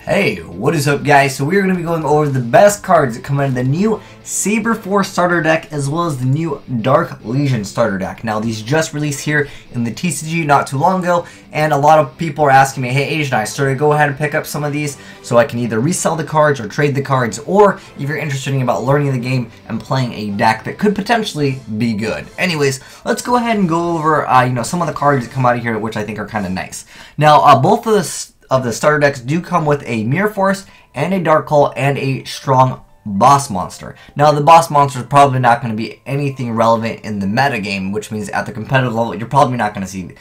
Hey, what is up guys? So we're going to be going over the best cards that come out of the new Saber 4 starter deck as well as the new Dark Legion starter deck. Now these just released here in the TCG not too long ago, and a lot of people are asking me, hey Azneyes, should I go ahead and pick up some of these so I can either resell the cards or trade the cards, or if you're interested in about learning the game and playing a deck that could potentially be good. Anyways, let's go ahead and go over some of the cards that come out of here which I think are kind of nice. Now both of the starter decks do come with a Mirror Force and a Dark Hole and a strong boss monster. Now the boss monster is probably not going to be anything relevant in the meta game, which means at the competitive level you're probably not going to see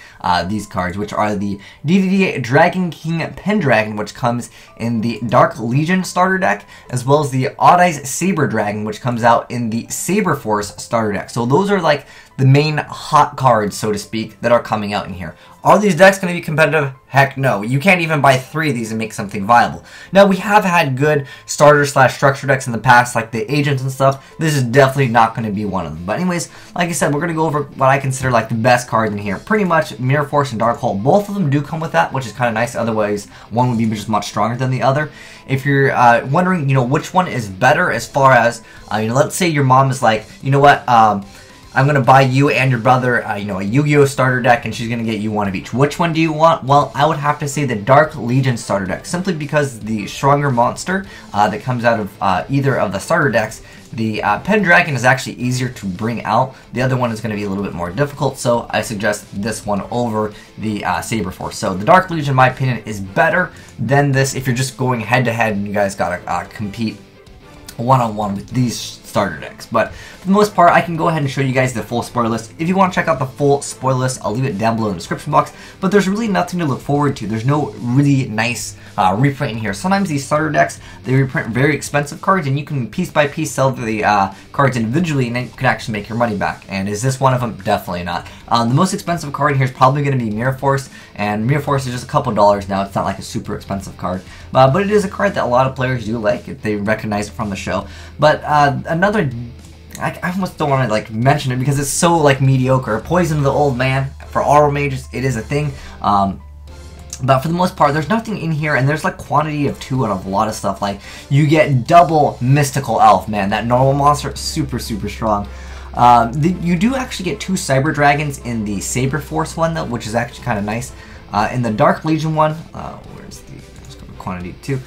these cards, which are the DeeDee Dragon King Pendragon, which comes in the Dark Legion starter deck, as well as the Odd-Eyes Saber Dragon, which comes out in the Saber Force starter deck. So those are like the main hot cards, so to speak, that are coming out in here. Are these decks going to be competitive? Heck no. You can't even buy 3 of these and make something viable. Now, we have had good starter/structure decks in the past, like the Agents and stuff. This is definitely not going to be one of them. But anyways, like I said, we're going to go over what I consider like the best cards in here. Pretty much Mirror Force and Dark Hole. Both of them do come with that, which is kind of nice. Otherwise, one would be just much stronger than the other. If you're wondering, which one is better as far as, let's say your mom is like, you know what, I'm going to buy you and your brother, a Yu-Gi-Oh! Starter deck, and she's going to get you one of each. Which one do you want? Well, I would have to say the Dark Legion starter deck, simply because the stronger monster that comes out of either of the starter decks, the Pendragon is actually easier to bring out. The other one is going to be a little bit more difficult, so I suggest this one over the Saber Force. So the Dark Legion, in my opinion, is better than this if you're just going head-to-head and you guys got to compete one-on-one with these starter decks. But for the most part, I can go ahead and show you guys the full spoiler list. If you want to check out the full spoiler list, I'll leave it down below in the description box. But there's really nothing to look forward to. There's no really nice reprint in here. Sometimes these starter decks, they reprint very expensive cards, and you can piece by piece sell the cards individually, and then you can actually make your money back. And is this one of them? Definitely not. The most expensive card in here is probably going to be Mirror Force, and Mirror Force is just a couple dollars now. It's not like a super expensive card, but it is a card that a lot of players do like if they recognize it from the show. But another, I almost don't want to mention it because it's so mediocre. Poison of the Old Man for Aura Mages, it is a thing. But for the most part, there's nothing in here, and there's quantity of 2 out of a lot of stuff. You get double Mystical Elf, man. That normal monster is super strong. You do actually get 2 Cyber Dragons in the Saber Force one, though, which is actually kind of nice. In the Dark Legion one, where's the quantity 2?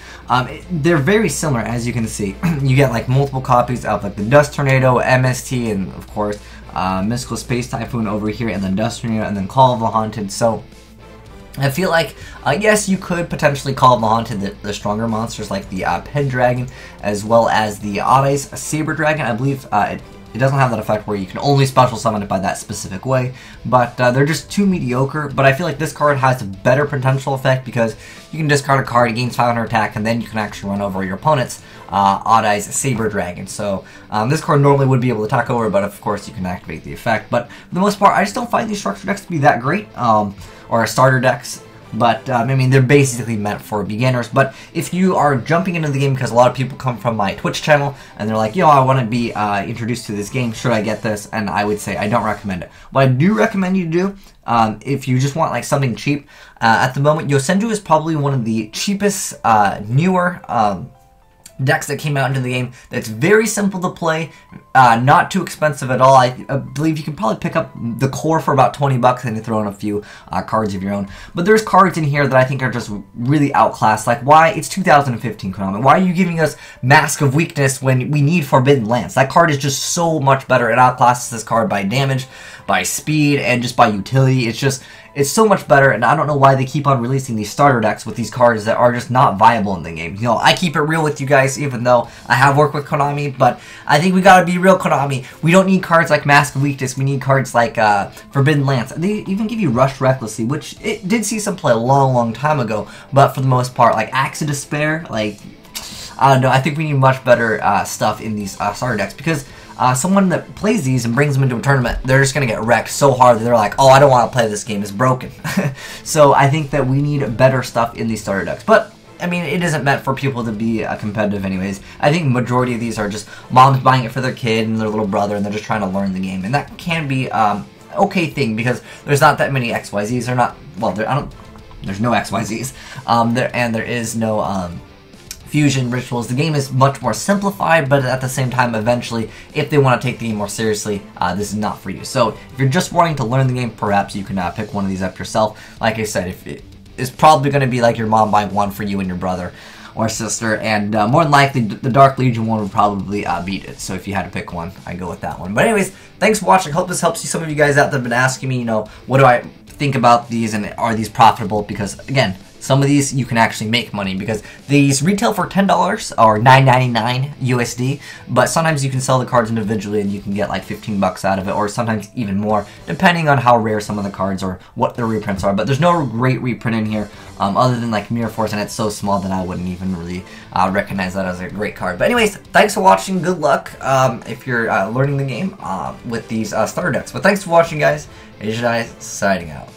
They're very similar, as you can see. You get multiple copies of the Dust Tornado, MST, and of course Mystical Space Typhoon over here, and then Dust Tornado, and then Call of the Haunted. So I feel yes, you could potentially call the Haunted the stronger monsters, like the Pendragon, as well as the Odd-Eyes Saber Dragon. I believe it doesn't have that effect where you can only special summon it by that specific way, but they're just too mediocre. But I feel like this card has a better potential effect because you can discard a card, it gains 500 attack, and then you can actually run over your opponent's Odd-Eyes Saber Dragon. So this card normally would be able to attack over, but of course you can activate the effect. But for the most part, I just don't find these structure decks to be that great, or starter decks. But, I mean, they're basically meant for beginners. But if you are jumping into the game, because a lot of people come from my Twitch channel, and they're like, I want to be introduced to this game, should I get this? And I would say I don't recommend it. What I do recommend you do, if you just want, something cheap, at the moment, Yosenju is probably one of the cheapest, newer, decks that came out into the game that's very simple to play, not too expensive at all. I believe you can probably pick up the core for about 20 bucks and you throw in a few cards of your own. But there's cards in here that I think are just really outclassed. Why? It's 2015, Konami. Why are you giving us Mask of Weakness when we need Forbidden Lance? That card is just so much better. It outclasses this card by damage, by speed, and just by utility. It's so much better, and I don't know why they keep on releasing these starter decks with these cards that are just not viable in the game. I keep it real with you guys, even though I have worked with Konami, but I think we gotta be real, Konami. We don't need cards like Mask of Weakness. We need cards like Forbidden Lance. They even give you Rush Recklessly, which it did see some play a long time ago, but for the most part, Axe of Despair, I don't know, I think we need much better stuff in these starter decks, because someone that plays these and brings them into a tournament, they're just going to get wrecked so hard that they're like, I don't want to play this game, it's broken. So I think that we need better stuff in these starter decks. But, I mean, it isn't meant for people to be competitive anyways. I think majority of these are just moms buying it for their kid and their little brother, and they're just trying to learn the game. And that can be okay thing, because there's not that many XYZs. They're not, well, there's no XYZs. There is no fusion rituals. The game is much more simplified, but at the same time, eventually, if they want to take the game more seriously, this is not for you. So if you're just wanting to learn the game, perhaps you can pick one of these up yourself. Like I said, it's probably going to be like your mom buying one for you and your brother or sister, and more than likely the Dark Legion one would probably beat it. So if you had to pick one, I'd go with that one. But anyways, thanks for watching. Hope this helps you. Some of you guys out there have been asking me, you know, what do I think about these and are these profitable? Because again, some of these you can actually make money, because these retail for $10 or $9.99 USD, but sometimes you can sell the cards individually and you can get like 15 bucks out of it, or sometimes even more, depending on how rare some of the cards or what their reprints are. But there's no great reprint in here, other than like Mirror Force, and it's so small that I wouldn't even really recognize that as a great card. But anyways, thanks for watching. Good luck if you're learning the game with these starter decks. But thanks for watching, guys. DeeDee signing out.